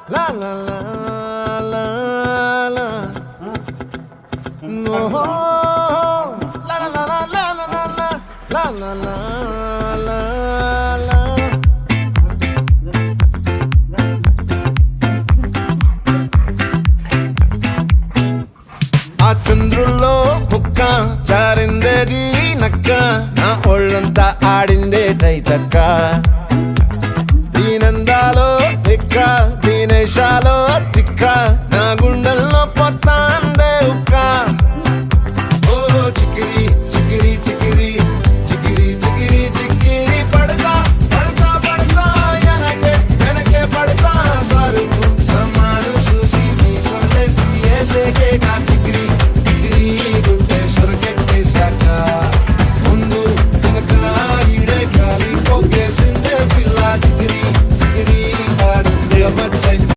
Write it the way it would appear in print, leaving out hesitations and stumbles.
La la la la la. No. La la la la la la la la. La la la la la. ఆ చంద్రుల్లో ముక్క చారిందేది నక్క నా ఒళ్ళంతా ఆడిందే తైతక్క దీనందాలో తిక్క దీనేశాలో తిక్క